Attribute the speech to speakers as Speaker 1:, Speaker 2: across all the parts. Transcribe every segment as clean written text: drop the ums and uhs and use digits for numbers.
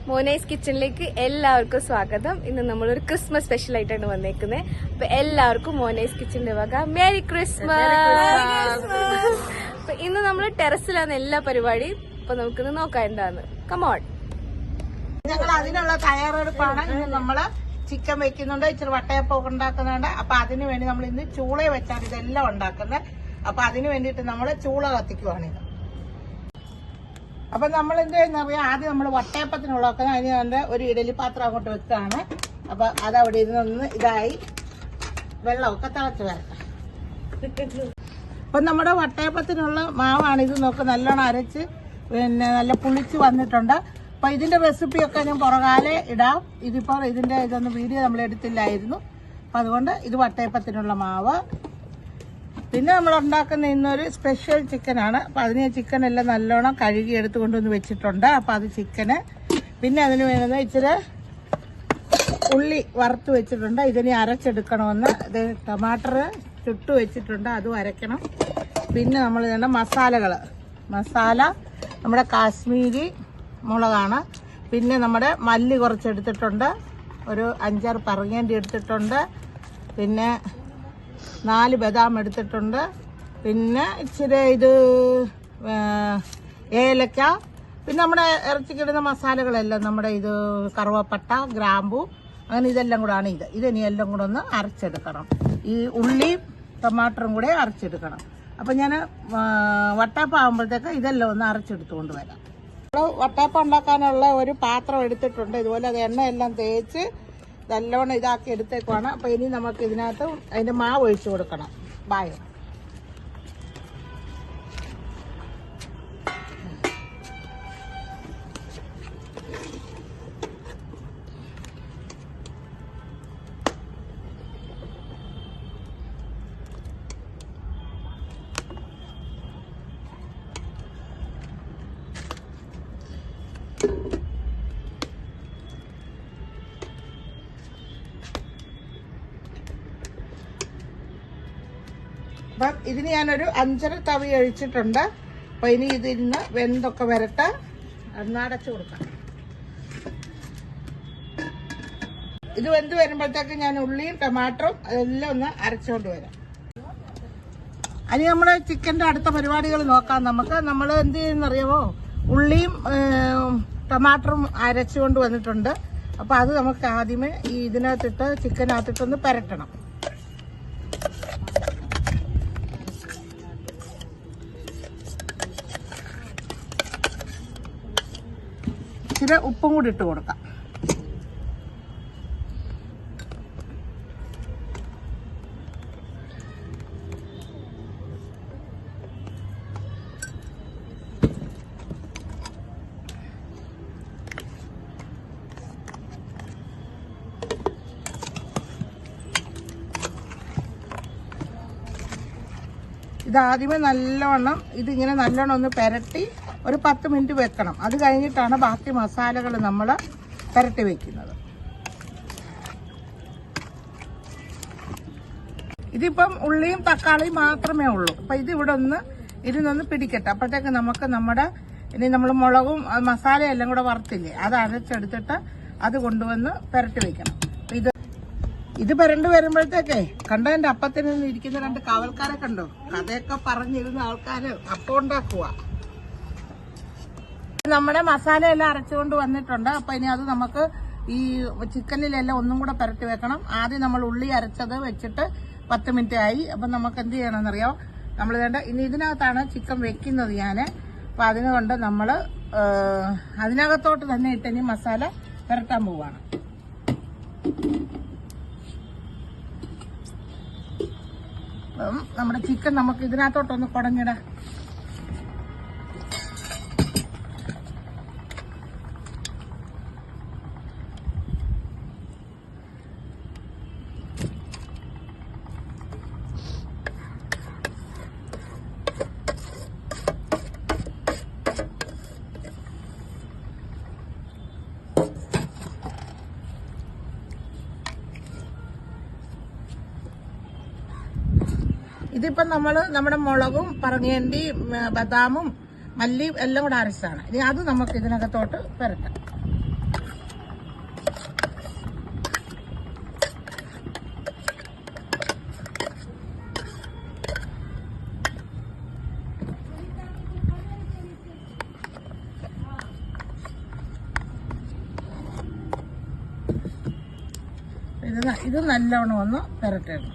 Speaker 1: മോനൈസ് കിച്ചണിലേക്ക് എല്ലാവർക്കും സ്വാഗതം. ഇന്ന് നമ്മളൊരു ക്രിസ്മസ് സ്പെഷ്യൽ ആയിട്ടാണ് വന്നേക്കുന്നത്. അപ്പൊ എല്ലാവർക്കും മോനൈസ് കിച്ചണിന്റെ വക മേരി ക്രിസ്മസ്. അപ്പൊ ഇന്ന് നമ്മൾ ടെറസിലാണ് എല്ലാ പരിപാടിയും. അപ്പൊ നമുക്കിന്ന് നോക്കാം എന്താന്ന്. കമോൺ.
Speaker 2: ഞങ്ങൾ അതിനുള്ള തയ്യാറെടുപ്പാണ്. ഇന്ന് നമ്മള് ചിക്കൻ വെക്കുന്നുണ്ട്, ഇച്ചിരി വട്ടയപ്പൊക്കെ ഉണ്ടാക്കുന്നുണ്ട്. അപ്പൊ അതിനു വേണ്ടി നമ്മൾ ഇന്ന് ചൂള വെച്ചാണ് ഇതെല്ലാം ഉണ്ടാക്കുന്നത്. അപ്പൊ അതിനു വേണ്ടിയിട്ട് നമ്മള് ചൂള കത്തിക്കുവാണിത്. അപ്പൊ നമ്മൾ എന്ത് ചെയ്യുന്നറിയാം, ആദ്യം നമ്മൾ വട്ടയപ്പത്തിനുള്ള അതിന് വേണ്ട ഒരു ഇഡലി പാത്രം അങ്ങോട്ട് വെക്കുകയാണ്. അപ്പൊ അതവിടെ ഇരുന്നൊന്ന് ഇതായി വെള്ളമൊക്കെ തിളച്ച് വരട്ടെ. അപ്പൊ നമ്മുടെ വട്ടയപ്പത്തിനുള്ള മാവാണ് ഇത്. നോക്ക്, നല്ലോണം അരച്ച് നല്ല പുളിച്ച് വന്നിട്ടുണ്ട്. അപ്പൊ ഇതിന്റെ റെസിപ്പിയൊക്കെ ഞാൻ പുറകാലെ ഇടാം. ഇതിപ്പോ ഇതിന്റെ ഇതൊന്നും വീഡിയോ നമ്മൾ എടുത്തില്ലായിരുന്നു. അപ്പൊ അതുകൊണ്ട് ഇത് വട്ടയപ്പത്തിനുള്ള മാവ്. പിന്നെ നമ്മൾ ഉണ്ടാക്കുന്ന ഇന്നൊരു സ്പെഷ്യൽ ചിക്കനാണ്. അപ്പൊ അതിന് ചിക്കൻ എല്ലാം നല്ലോണം കഴുകി എടുത്ത് കൊണ്ടുവന്ന് വെച്ചിട്ടുണ്ട്. അപ്പൊ അത് ചിക്കന്. പിന്നെ അതിന് വേണ്ടുന്ന ഇച്ചിരി ഉള്ളി വറുത്ത് വെച്ചിട്ടുണ്ട്. ഇതിനെ അരച്ചെടുക്കണമെന്ന്. ഇത് ടമാറ്റർ ചുട്ട് വെച്ചിട്ടുണ്ട്, അതും അരയ്ക്കണം. പിന്നെ നമ്മൾ വേണ്ട മസാല നമ്മുടെ കാശ്മീരി മുളകാണ്. പിന്നെ നമ്മുടെ മല്ലി കുറച്ചെടുത്തിട്ടുണ്ട്, ഒരു 5-6 പറങ്ങേണ്ടി എടുത്തിട്ടുണ്ട്. പിന്നെ 4 ബദാം എടുത്തിട്ടുണ്ട്. പിന്നെ ഇച്ചിരി ഇത് ഏലക്ക. പിന്നെ നമ്മുടെ ഇറച്ചിക്കിടുന്ന മസാലകളെല്ലാം നമ്മുടെ ഇത് കറുവപ്പട്ട, ഗ്രാമ്പു, അങ്ങനെ ഇതെല്ലാം കൂടാണ് ഇത്. ഇതിനി എല്ലാം കൂടെ ഒന്ന് അരച്ചെടുക്കണം. ഈ ഉള്ളിയും ടമാറ്ററും കൂടെ അരച്ചെടുക്കണം. അപ്പം ഞാൻ വട്ടയപ്പം ആകുമ്പോഴത്തേക്ക് ഇതെല്ലാം ഒന്ന് അരച്ചെടുത്തുകൊണ്ട് വരാം. വട്ടയപ്പം ഉണ്ടാക്കാനുള്ള ഒരു പാത്രം എടുത്തിട്ടുണ്ട്. ഇതുപോലെ അത് എണ്ണയെല്ലാം തേച്ച് നല്ലോണം ഇതാക്കി എടുത്തേക്കുവാണ്. അപ്പൊ ഇനി നമുക്ക് ഇതിനകത്ത് അതിന്റെ മാവ് ഒഴിച്ചു കൊടുക്കണം. ബായോ അപ്പം ഇതിന് ഞാനൊരു 5.5 തവി ഒഴിച്ചിട്ടുണ്ട്. അപ്പൊ ഇനി ഇതിന്ന് വെന്തൊക്കെ വരട്ടെ. അടച്ചു കൊടുക്കാം. ഇത് വെന്ത് വരുമ്പോഴത്തേക്ക് ഞാൻ ഉള്ളിയും ടമാറ്ററും അതെല്ലാം ഒന്ന് അരച്ചുകൊണ്ട് വരാം. അതിന് നമ്മുടെ ചിക്കൻ്റെ അടുത്ത പരിപാടികൾ നോക്കാം നമുക്ക്. നമ്മൾ എന്ത് ചെയ്യുന്നറിയാമോ, ഉള്ളിയും ടമാറ്ററും അരച്ചുകൊണ്ട് വന്നിട്ടുണ്ട്. അപ്പൊ അത് നമുക്ക് ആദ്യമേ ഈ ഇതിനകത്തിട്ട് ചിക്കനകത്തിട്ടൊന്ന് പുരട്ടണം. ഇച്ചിരി ഉപ്പും കൂടി ഇട്ട് കൊടുക്കാം. ഇതാദ്യമേ നല്ലോണം ഇതിങ്ങനെ നല്ലോണം ഒന്ന് പുരട്ടി ഒരു 10 മിനിറ്റ് വെക്കണം. അത് കഴിഞ്ഞിട്ടാണ് ബാക്കി മസാലകൾ നമ്മൾ പുരട്ടി വെക്കുന്നത്. ഇതിപ്പം ഉള്ളിയും തക്കാളിയും മാത്രമേ ഉള്ളൂ. അപ്പൊ ഇതിനൊന്ന് പിടിക്കട്ടെ. അപ്പോഴത്തേക്ക് നമുക്ക് ഇനി നമ്മൾ മുളകും മസാലയെല്ലാം കൂടെ വറുത്തില്ലേ, അത് അരച്ചെടുത്തിട്ട് അത് കൊണ്ടുവന്ന് പുരട്ടി വെക്കണം. ഇത് പുരണ്ട് വരുമ്പോഴത്തേക്കേ കണ്ടോ, എന്റെ അപ്പത്തിന് ഇരിക്കുന്ന 2 കാവൽക്കാരെ കണ്ടോ, കഥയൊക്കെ പറഞ്ഞിരുന്ന ആൾക്കാര് അപ്പം ഉണ്ടാക്കുക. നമ്മുടെ മസാല എല്ലാം അരച്ചുകൊണ്ട് വന്നിട്ടുണ്ട്. അപ്പൊ ഇനി അത് നമുക്ക് ഈ ചിക്കനിലെല്ലാം ഒന്നും കൂടെ പുരട്ടി വെക്കണം. ആദ്യം നമ്മൾ ഉള്ളി അരച്ചത് വെച്ചിട്ട് 10 മിനിറ്റ് ആയി. അപ്പൊ നമുക്ക് എന്ത് ചെയ്യണമെന്നറിയാം, നമ്മൾ ഇനി ഇതിനകത്താണ് ചിക്കൻ വെക്കുന്നത് ഞാന്. അപ്പൊ അതിനുകൊണ്ട് നമ്മള് അതിനകത്തോട്ട് തന്നെ ഇനി മസാല പുരട്ടാൻ പോവാണ്. നമ്മുടെ ചിക്കൻ നമുക്ക് ഇതിനകത്തോട്ടൊന്ന് കുടഞ്ഞിടാം. ഇതിപ്പം നമ്മുടെ മുളകും പറങ്ങേണ്ടി ബദാമും മല്ലിയും എല്ലാം കൂടെ അരച്ചതാണ്. ഇനി അത് നമുക്ക് ഇതിനകത്തോട്ട് പുരട്ടാം. ഇത് നല്ലവണ്ണം ഒന്ന് പുരട്ടണം.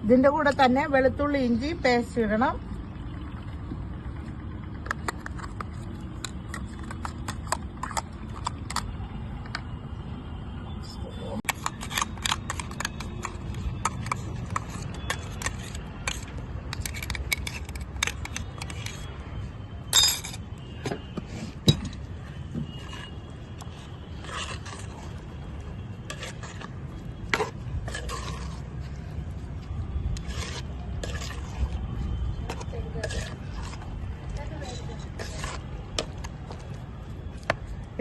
Speaker 2: ഇതിന്റെ കൂടെ തന്നെ വെളുത്തുള്ളി ഇഞ്ചി പേസ്റ്റ് ഇടണം.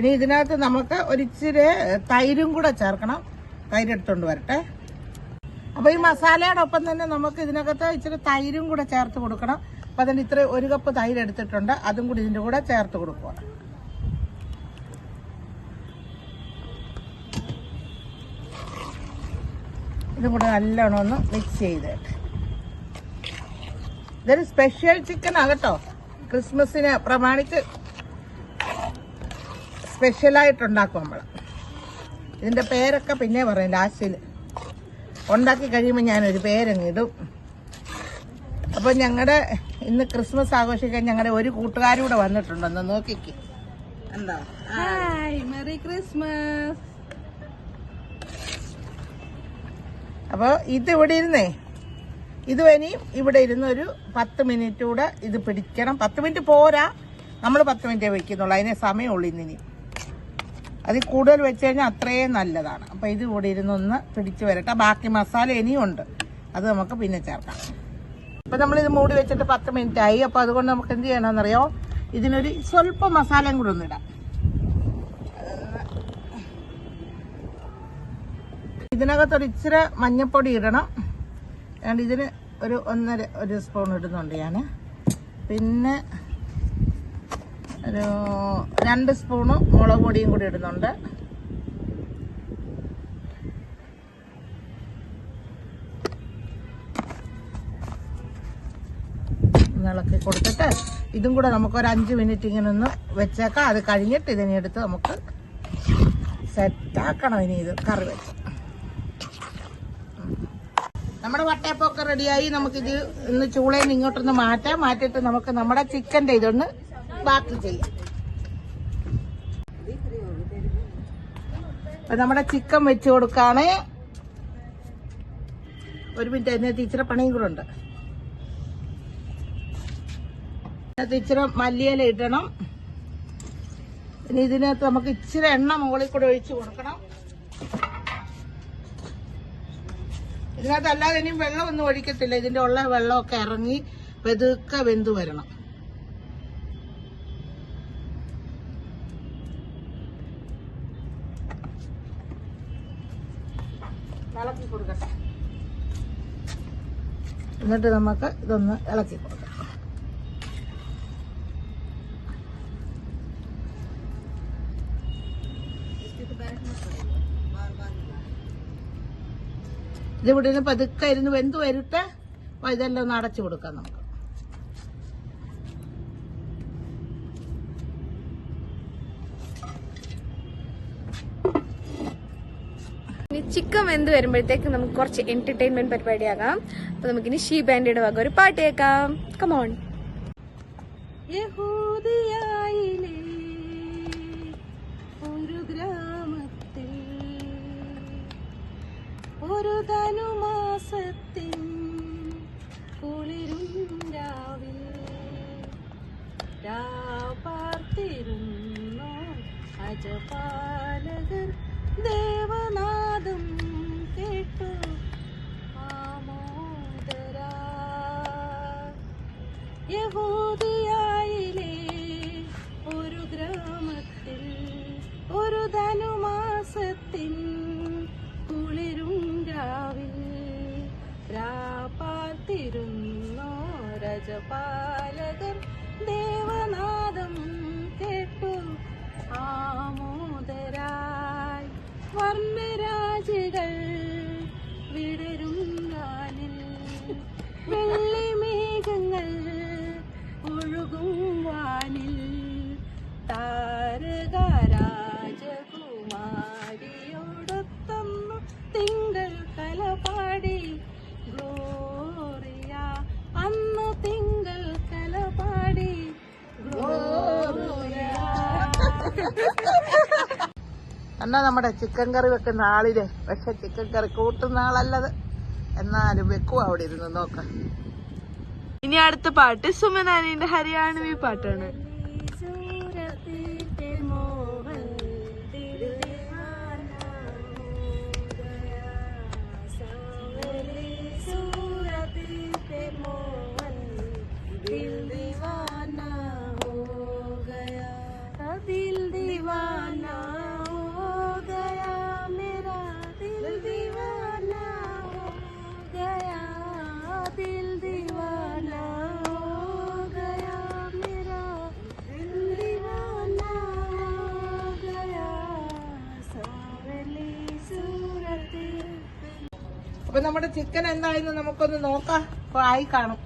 Speaker 2: ഇനി ഇതിനകത്ത് നമുക്ക് ഒരിച്ചിരി തൈരും കൂടെ ചേർക്കണം. തൈര് എടുത്തോണ്ട് വരട്ടെ. അപ്പൊ ഈ മസാലയുടെ ഒപ്പം തന്നെ നമുക്ക് ഇതിനകത്ത് ഇച്ചിരി തൈരും കൂടെ ചേർത്ത് കൊടുക്കണം. അപ്പൊ അതിന് ഇത്ര 1 കപ്പ് തൈര് എടുത്തിട്ടുണ്ട്. അതും കൂടി ഇതിന്റെ കൂടെ ചേർത്ത് കൊടുക്കുക. ഇതും കൂടെ നല്ലോണം ഒന്ന് മിക്സ് ചെയ്ത്. ഇതൊരു സ്പെഷ്യൽ ചിക്കൻ ആകട്ടോ. ക്രിസ്മസിനെ പ്രമാണിച്ച് സ്പെഷ്യലായിട്ടുണ്ടാക്കും നമ്മൾ. ഇതിന്റെ പേരൊക്കെ പിന്നെ പറയും ലാസ്റ്റിൽ. ഉണ്ടാക്കി കഴിയുമ്പോൾ ഞാനൊരു പേരങ്ങിടും. അപ്പൊ ഞങ്ങളുടെ ഇന്ന് ക്രിസ്മസ് ആഘോഷിക്കാൻ ഞങ്ങളുടെ ഒരു കൂട്ടുകാരൂടെ വന്നിട്ടുണ്ടെന്ന് നോക്കിക്ക്. എന്താ? Hi, merry Christmas. അപ്പൊ ഇതിവിടെ ഇരുന്നേ, ഇത് ഇനിയും ഇവിടെ ഇരുന്നൊരു 10 മിനിറ്റ് കൂടെ ഇത് പിടിക്കണം. 10 മിനിറ്റ് പോരാ, നമ്മൾ 10 മിനിറ്റേ വെക്കുന്നുള്ളൂ. അതിനെ സമയമുള്ളൂ ഇന്നിനി. അതിൽ കൂടുതൽ വെച്ച് കഴിഞ്ഞാൽ അത്രയും നല്ലതാണ്. അപ്പൊ ഇത് കൂടി ഇരുന്നൊന്ന് പിടിച്ചു വരട്ടെ. ബാക്കി മസാല ഇനിയും ഉണ്ട്, അത് നമുക്ക് പിന്നെ ചേർക്കാം. അപ്പൊ നമ്മളിത് മൂടി വെച്ചിട്ട് 10 മിനിറ്റ് ആയി. അപ്പൊ അതുകൊണ്ട് നമുക്ക് എന്ത് ചെയ്യണമെന്നറിയോ, ഇതിനൊരു സ്വല്പം മസാലയും കൂടെ ഒന്നിടാം. ഇതിനകത്തൊരു ഇച്ചിരി മഞ്ഞപ്പൊടി ഇടണം. അതുകൊണ്ട് ഇതിന് ഒരു 1 സ്പൂൺ ഇടുന്നുണ്ട് ഞാൻ. പിന്നെ ഒരു 2 സ്പൂണ് മുളക് പൊടിയും കൂടി ഇടുന്നുണ്ട്. ഇളക്കി കൊടുത്തിട്ട് ഇതും കൂടെ നമുക്കൊരു 5 മിനിറ്റ് ഇങ്ങനെ ഒന്ന് വെച്ചേക്കാം. അത് കഴിഞ്ഞിട്ട് ഇതിനെ എടുത്ത് നമുക്ക് സെറ്റാക്കണം. ഇനി ഇത് കറി വെച്ച് നമ്മുടെ വട്ടയപ്പൊക്കെ റെഡിയായി. നമുക്കിത് ഇന്ന് ചൂളയിൽ നിന്ന് ഇങ്ങോട്ടൊന്ന് മാറ്റിയിട്ട് നമുക്ക് നമ്മുടെ ചിക്കൻ്റെ ഇതൊന്ന് ബാക്കി ചെയ്യാം. അപ്പൊ നമ്മുടെ ചിക്കൻ വെച്ച് കൊടുക്കാണ്. 1 മിനിറ്റ് അതിനകത്ത് ഇച്ചിരി പണിയും കൂടെ ഉണ്ട്. അതിനകത്ത് ഇച്ചിരി മല്ലിയില ഇടണം. ഇനി ഇതിനകത്ത് നമുക്ക് ഇച്ചിരി എണ്ണ മുകളിൽ കൂടെ ഒഴിച്ചു കൊടുക്കണം. ഇതിനകത്ത് അല്ലാതെ ഇനിയും വെള്ളമൊന്നും ഒഴിക്കത്തില്ല. ഇതിന്റെ ഉള്ള വെള്ളമൊക്കെ ഇറങ്ങി പെതുക്കെ വെന്തു വരണം. ഇളക്കി കൊടുക്കട്ടെ. എന്നിട്ട് നമുക്ക് ഇതൊന്ന് ഇളക്കി കൊടുക്കാം. ഇതിവിടെ നിന്ന് പതുക്കെ ഇരുന്ന് വെന്ത് വരട്ടെ. അപ്പൊ ഇതെല്ലാം ഒന്ന് അടച്ചു കൊടുക്കാം നമുക്ക്.
Speaker 1: ചിക്കൻ വെന്ത് വരുമ്പോഴത്തേക്ക് നമുക്ക് കുറച്ച് എന്റർടൈൻമെന്റ് പരിപാടിയാകാം. അപ്പൊ നമുക്കിനി ഷീ ബാൻഡിയുടെ വക ഒരു പാട്ട് കേൾക്കാം. കമോൺ. യഹൂദിയായിലെ ഒരു ഗ്രാമത്തിൽ ഒരു ധനുമാസത്തിൻ കുളിരും രാവിൽ പാർത്തിരുന്നു അജപാലകർ ദേവനാദം കേട്ടു ആമോദരാ. യഹൂദിയായിലെ ഒരു ഗ്രാമത്തിൽ ഒരു ധനുമാസത്തിൻ കുളിരും രാവിൽ പാർത്തിരുന്നു രജപാലകർ ദേവനാദം കേട്ടു ആമോദരായി. വർണ്ണ
Speaker 2: എന്നാ നമ്മുടെ ചിക്കൻ കറി വെക്കുന്ന ആളിലെ പക്ഷെ ചിക്കൻ കറി കൂട്ടുന്ന ആളല്ലത്, എന്നാലും വെക്കുവാ അവിടെ ഇരുന്ന് നോക്കാം.
Speaker 1: ഇനി അടുത്ത പാട്ട് സുമനാനിന്റെ ഹരിയാണവി പാട്ടാണ്.
Speaker 2: അപ്പൊ നമ്മുടെ ചിക്കൻ എന്തായിരുന്നു നമുക്കൊന്ന് നോക്കാം. അപ്പൊ ആയി കാണും.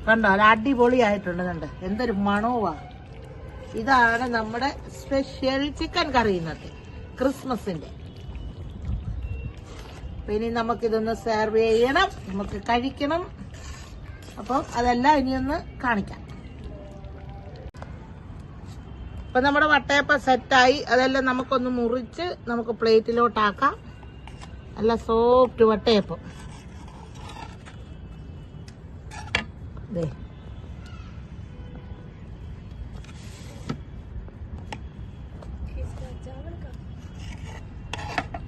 Speaker 2: കണ്ടോ, അത് അടിപൊളിയായിട്ടുണ്ട്. കണ്ടോ എന്തൊരു മണവുവാ. ഇതാണ് നമ്മുടെ സ്പെഷ്യൽ ചിക്കൻ കറി ഇന്നത്തെ ക്രിസ്മസിന്റെ. ഇനി നമുക്കിതൊന്ന് സെർവ് ചെയ്യണം, നമുക്ക് കഴിക്കണം. അപ്പം അതെല്ലാം ഇനിയൊന്ന് കാണിക്കാം. അപ്പൊ നമ്മുടെ വട്ടയപ്പം സെറ്റായി. അതെല്ലാം നമുക്കൊന്ന് മുറിച്ച് നമുക്ക് പ്ലേറ്റിലോട്ടാക്കാം. നല്ല സോഫ്റ്റ് വട്ടയപ്പം.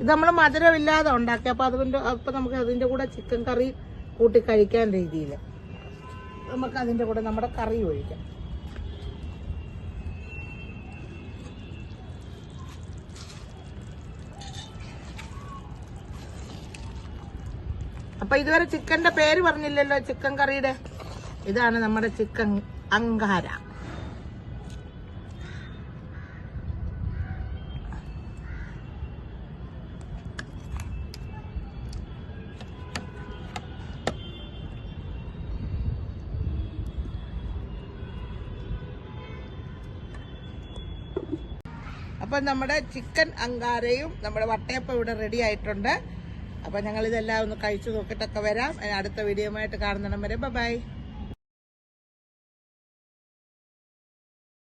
Speaker 2: ഇത് നമ്മൾ മധുരമില്ലാതെ ഉണ്ടാക്കി. അപ്പൊ അതുകൊണ്ട് നമുക്ക് അതിന്റെ കൂടെ ചിക്കൻ കറി കൂട്ടി കഴിക്കാൻ രീതിയിൽ നമുക്ക് അതിന്റെ കൂടെ നമ്മുടെ കറി ഒഴിക്കാം. അപ്പൊ ഇതുവരെ ചിക്കന്റെ പേര് പറഞ്ഞില്ലല്ലോ, ചിക്കൻ കറിയുടെ. ഇതാണ് നമ്മുടെ ചിക്കൻ അങ്കാര. അപ്പൊ നമ്മുടെ ചിക്കൻ അങ്കാരയും നമ്മുടെ വട്ടയപ്പം ഇവിടെ റെഡി ആയിട്ടുണ്ട്. അപ്പൊ ഞങ്ങൾ ഇതെല്ലാം ഒന്ന് കഴിച്ചു നോക്കിയിട്ടൊക്കെ വരാം. അടുത്ത വീഡിയോ ആയിട്ട് കാണുന്നിടം വരെ ബൈ.